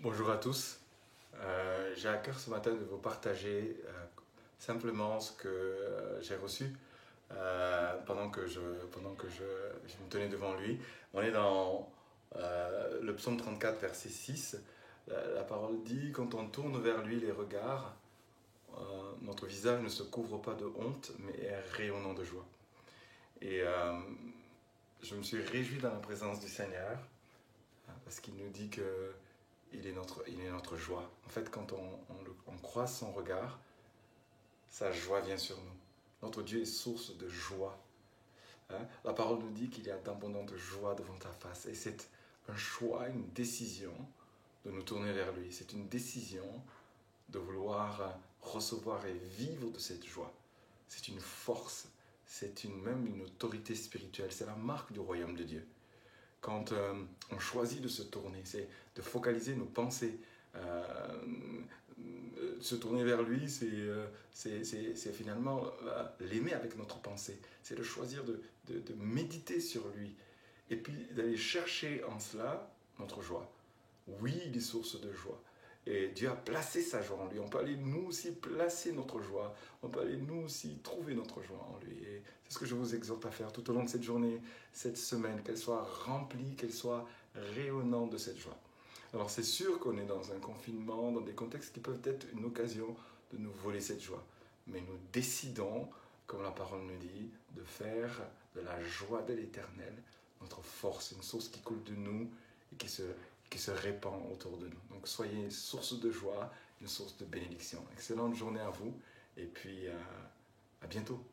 Bonjour à tous. J'ai à cœur ce matin de vous partager simplement ce que j'ai reçu pendant que je me tenais devant lui. On est dans le psaume 34, verset 6. La parole dit: quand on tourne vers lui les regards, notre visage ne se couvre pas de honte, mais est rayonnant de joie. Et je me suis réjoui dans la présence du Seigneur, parce qu'il nous dit que il est notre joie. En fait, quand on croise son regard, sa joie vient sur nous. Notre Dieu est source de joie. La parole nous dit qu'il y a d'abondantes joies devant ta face. Et c'est un choix, une décision de nous tourner vers lui. C'est une décision de vouloir recevoir et vivre de cette joie. C'est une force, même une autorité spirituelle. C'est la marque du royaume de Dieu. Quand on choisit de se tourner, c'est de focaliser nos pensées. Se tourner vers lui, c'est finalement l'aimer avec notre pensée. C'est de choisir de méditer sur lui. Et puis d'aller chercher en cela notre joie. Oui, il est source de joie. Et Dieu a placé sa joie en lui. On peut aller nous aussi placer notre joie. On peut aller nous aussi trouver notre joie en lui. Et c'est ce que je vous exhorte à faire tout au long de cette journée, cette semaine, qu'elle soit remplie, qu'elle soit rayonnante de cette joie. Alors c'est sûr qu'on est dans un confinement, dans des contextes qui peuvent être une occasion de nous voler cette joie. Mais nous décidons, comme la parole nous dit, de faire de la joie de l'Éternel notre force, une source qui coule de nous et qui se répand autour de nous. Donc soyez une source de joie, une source de bénédiction. Excellente journée à vous et puis à bientôt.